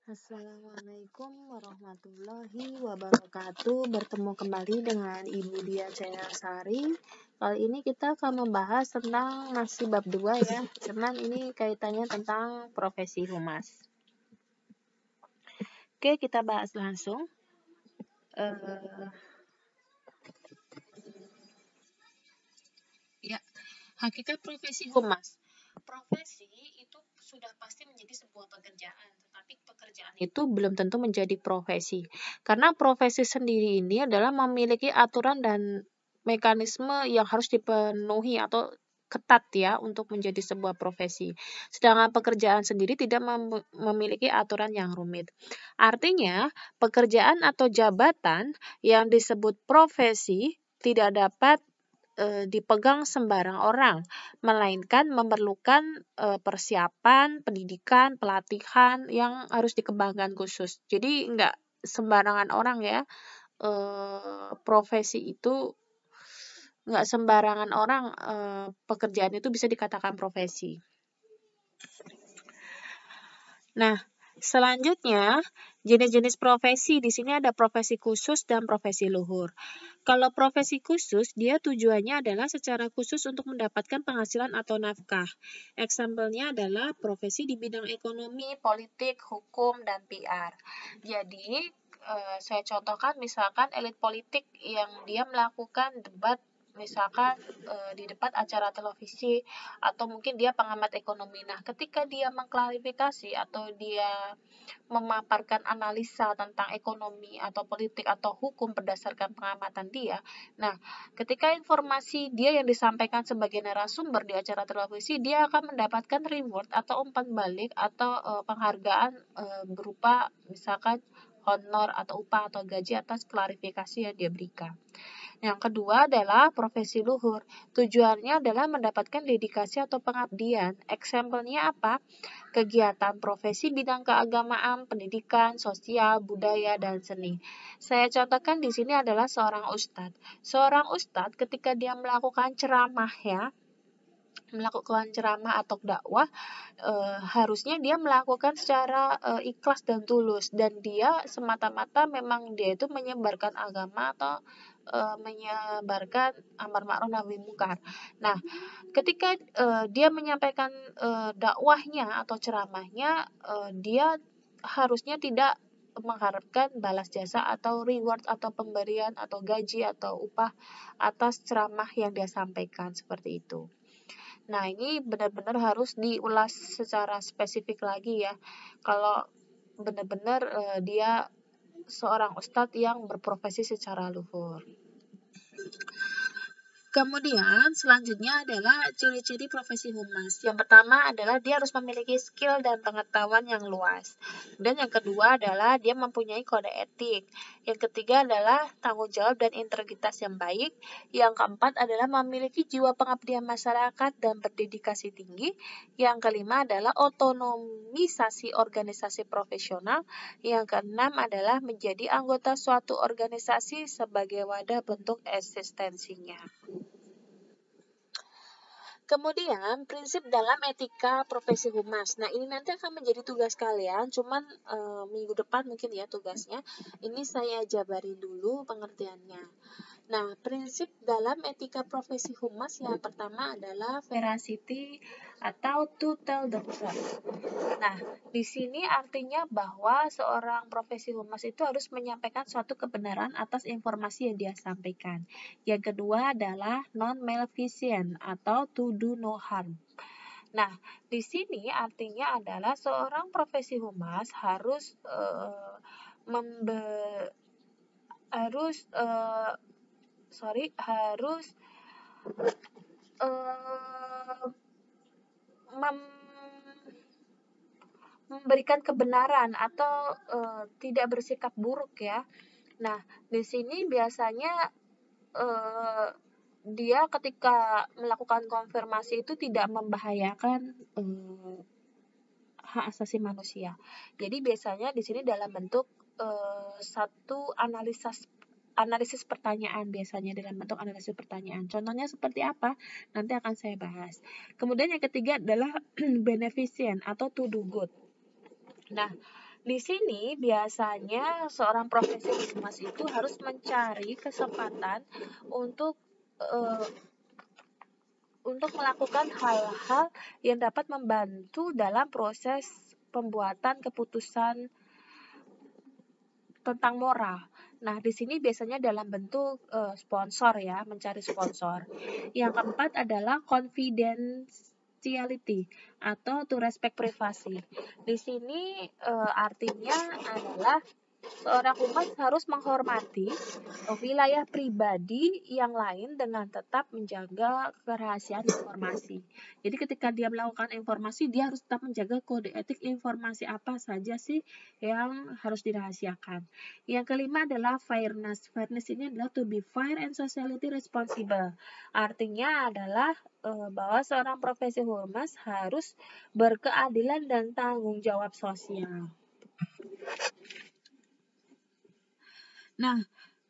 Assalamualaikum warahmatullahi wabarakatuh. Bertemu kembali dengan Ibu Dia Sari. Kali ini kita akan membahas tentang masih bab 2 ya. Cuman ini kaitannya tentang profesi humas. Oke, kita bahas langsung. Hakikat profesi humas. Profesi itu sudah pasti menjadi sebuah pekerjaan, tetapi pekerjaan itu belum tentu menjadi profesi. Karena profesi sendiri ini adalah memiliki aturan dan mekanisme yang harus dipenuhi atau ketat ya untuk menjadi sebuah profesi. Sedangkan pekerjaan sendiri tidak memiliki aturan yang rumit. Artinya, pekerjaan atau jabatan yang disebut profesi tidak dapat dipegang sembarang orang, melainkan memerlukan persiapan, pendidikan, pelatihan yang harus dikembangkan khusus. Jadi nggak sembarangan orang ya, profesi itu nggak sembarangan orang, pekerjaan itu bisa dikatakan profesi. Nah, selanjutnya, jenis-jenis profesi. Di sini ada profesi khusus dan profesi luhur. Kalau profesi khusus, dia tujuannya adalah secara khusus untuk mendapatkan penghasilan atau nafkah. Example-nya adalah profesi di bidang ekonomi, politik, hukum, dan PR. Jadi, saya contohkan misalkan elit politik yang dia melakukan debat misalkan di depan acara televisi atau mungkin dia pengamat ekonomi. Nah, ketika dia mengklarifikasi atau dia memaparkan analisa tentang ekonomi atau politik atau hukum berdasarkan pengamatan dia. Nah, ketika informasi dia yang disampaikan sebagai narasumber di acara televisi, dia akan mendapatkan reward atau umpan balik atau penghargaan berupa misalkan honor atau upah atau gaji atas klarifikasi yang dia berikan. Yang kedua adalah profesi luhur. Tujuannya adalah mendapatkan dedikasi atau pengabdian. Example-nya apa? Kegiatan profesi bidang keagamaan, pendidikan, sosial, budaya, dan seni. Saya contohkan di sini adalah seorang ustadz. Seorang ustadz ketika dia melakukan ceramah atau dakwah, harusnya dia melakukan secara ikhlas dan tulus, dan dia semata-mata memang dia itu menyebarkan agama atau menyebarkan amar ma'ruf nahi munkar. Nah, ketika dia menyampaikan dakwahnya atau ceramahnya, dia harusnya tidak mengharapkan balas jasa atau reward atau pemberian atau gaji atau upah atas ceramah yang dia sampaikan seperti itu. Nah, ini benar-benar harus diulas secara spesifik lagi ya. Kalau benar-benar dia seorang ustadz yang berprofesi secara luhur. Kemudian selanjutnya adalah ciri-ciri profesi humas. Yang pertama adalah dia harus memiliki skill dan pengetahuan yang luas. Dan yang kedua adalah dia mempunyai kode etik. Yang ketiga adalah tanggung jawab dan integritas yang baik. Yang keempat adalah memiliki jiwa pengabdian masyarakat dan berdedikasi tinggi. Yang kelima adalah otonomisasi organisasi profesional. Yang keenam adalah menjadi anggota suatu organisasi sebagai wadah bentuk eksistensinya. Kemudian, prinsip dalam etika profesi humas. Nah, ini nanti akan menjadi tugas kalian, cuman minggu depan mungkin ya tugasnya. Ini saya jabari dulu pengertiannya. Nah, prinsip dalam etika profesi humas yang pertama adalah veracity atau to tell the truth. Nah, di sini artinya bahwa seorang profesi humas itu harus menyampaikan suatu kebenaran atas informasi yang dia sampaikan. Yang kedua adalah non-maleficent atau to do no harm. Nah, di sini artinya adalah seorang profesi humas harus memberikan kebenaran atau tidak bersikap buruk ya. Nah, di sini biasanya dia ketika melakukan konfirmasi itu tidak membahayakan hak asasi manusia. Jadi biasanya di sini dalam bentuk satu analisis pertanyaan, biasanya dalam bentuk analisis pertanyaan. Contohnya seperti apa? Nanti akan saya bahas. Kemudian yang ketiga adalah beneficent atau to do good. Nah, Di sini biasanya seorang profesi humas itu harus mencari kesempatan untuk melakukan hal-hal yang dapat membantu dalam proses pembuatan keputusan tentang moral. Nah, di sini biasanya dalam bentuk sponsor ya, mencari sponsor. Yang keempat adalah confidentiality atau to respect privasi. Di sini artinya adalah seorang humas harus menghormati wilayah pribadi yang lain dengan tetap menjaga kerahasiaan informasi. Jadi ketika dia melakukan informasi, dia harus tetap menjaga kode etik informasi apa saja sih yang harus dirahasiakan. Yang kelima adalah fairness. Fairness ini adalah to be fair and socially responsible. Artinya adalah bahwa seorang profesi humas harus berkeadilan dan tanggung jawab sosial. Nah,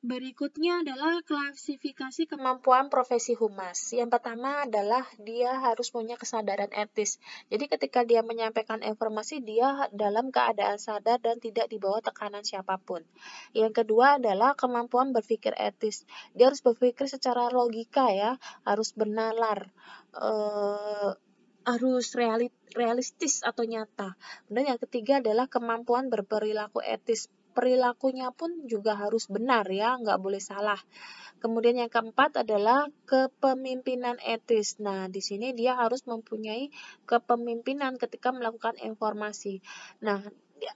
berikutnya adalah klasifikasi kemampuan profesi humas. Yang pertama adalah dia harus punya kesadaran etis. Jadi ketika dia menyampaikan informasi, dia dalam keadaan sadar dan tidak di bawah tekanan siapapun. Yang kedua adalah kemampuan berpikir etis. Dia harus berpikir secara logika ya, harus bernalar, harus realistis atau nyata. Dan yang ketiga adalah kemampuan berperilaku etis. Perilakunya pun juga harus benar ya, nggak boleh salah. Kemudian yang keempat adalah kepemimpinan etis. Nah, di sini dia harus mempunyai kepemimpinan ketika melakukan informasi. Nah,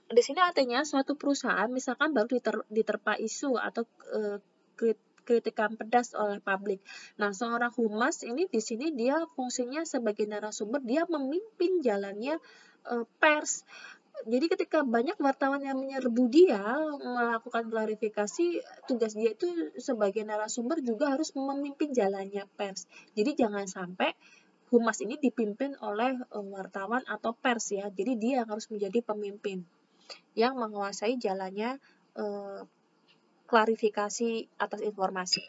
di sini artinya suatu perusahaan misalkan baru diterpa isu atau kritikan pedas oleh publik. Nah, seorang humas ini di sini dia fungsinya sebagai narasumber, dia memimpin jalannya pers. Jadi ketika banyak wartawan yang menyerbu dia melakukan klarifikasi, tugas dia itu sebagai narasumber juga harus memimpin jalannya pers. Jadi jangan sampai humas ini dipimpin oleh wartawan atau pers ya. Jadi dia yang harus menjadi pemimpin yang menguasai jalannya klarifikasi atas informasi.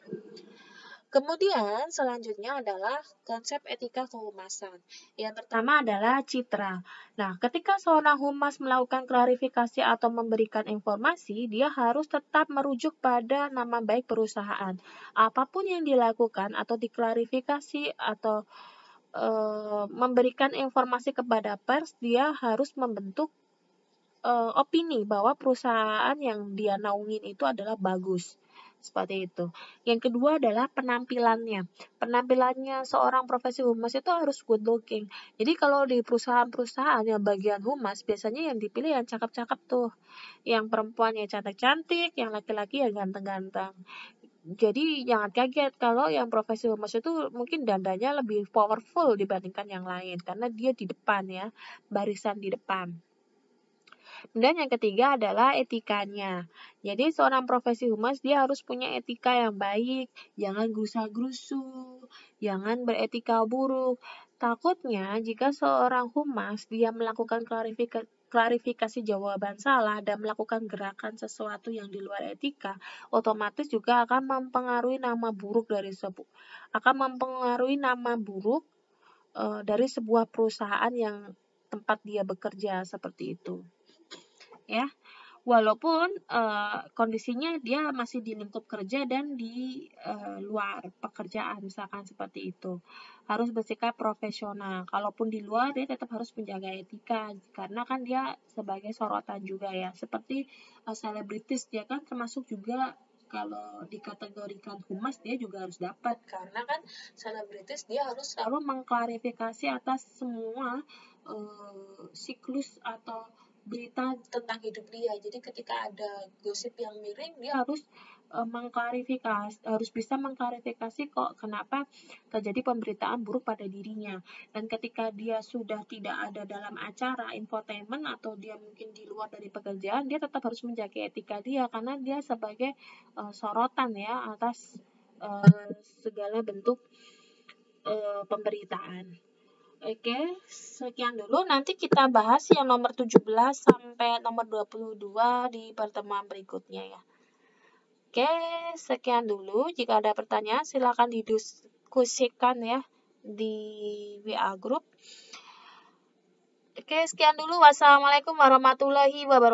Kemudian selanjutnya adalah konsep etika kehumasan. Yang pertama adalah citra. Nah, ketika seorang humas melakukan klarifikasi atau memberikan informasi, dia harus tetap merujuk pada nama baik perusahaan. Apapun yang dilakukan atau diklarifikasi atau memberikan informasi kepada pers, dia harus membentuk opini bahwa perusahaan yang dia naungin itu adalah bagus. Seperti itu. Yang kedua adalah penampilannya. Penampilannya seorang profesi humas itu harus good looking. Jadi kalau di perusahaan-perusahaan yang bagian humas, biasanya yang dipilih yang cakep-cakep tuh. Yang perempuan yang cantik-cantik, yang laki-laki yang ganteng-ganteng. Jadi jangan kaget kalau yang profesi humas itu mungkin dandanya lebih powerful dibandingkan yang lain. Karena dia di depan ya, barisan di depan. Dan yang ketiga adalah etikanya. Jadi seorang profesi humas dia harus punya etika yang baik, jangan gerusa-gerusu, jangan beretika buruk. Takutnya jika seorang humas dia melakukan klarifikasi jawaban salah dan melakukan gerakan sesuatu yang di luar etika, otomatis juga akan mempengaruhi nama buruk dari sebuah perusahaan yang tempat dia bekerja seperti itu. Ya, walaupun kondisinya dia masih di lingkup kerja dan di luar pekerjaan misalkan seperti itu, harus bersikap profesional. Kalaupun di luar dia tetap harus menjaga etika karena kan dia sebagai sorotan juga ya, seperti selebritis dia kan termasuk juga. Kalau dikategorikan humas dia juga harus dapat karena kan selebritis dia harus selalu mengklarifikasi atas semua siklus atau berita tentang hidup dia. Jadi ketika ada gosip yang miring, dia harus harus bisa mengklarifikasi kok kenapa terjadi pemberitaan buruk pada dirinya. Dan ketika dia sudah tidak ada dalam acara infotainment atau dia mungkin di luar dari pekerjaan, dia tetap harus menjaga etika dia karena dia sebagai sorotan ya atas segala bentuk pemberitaan. Oke, sekian dulu. Nanti kita bahas yang nomor 17 sampai nomor 22 di pertemuan berikutnya ya. Oke, sekian dulu. Jika ada pertanyaan silakan didiskusikan ya di WA group. Oke, sekian dulu. Wassalamualaikum warahmatullahi wabarakatuh.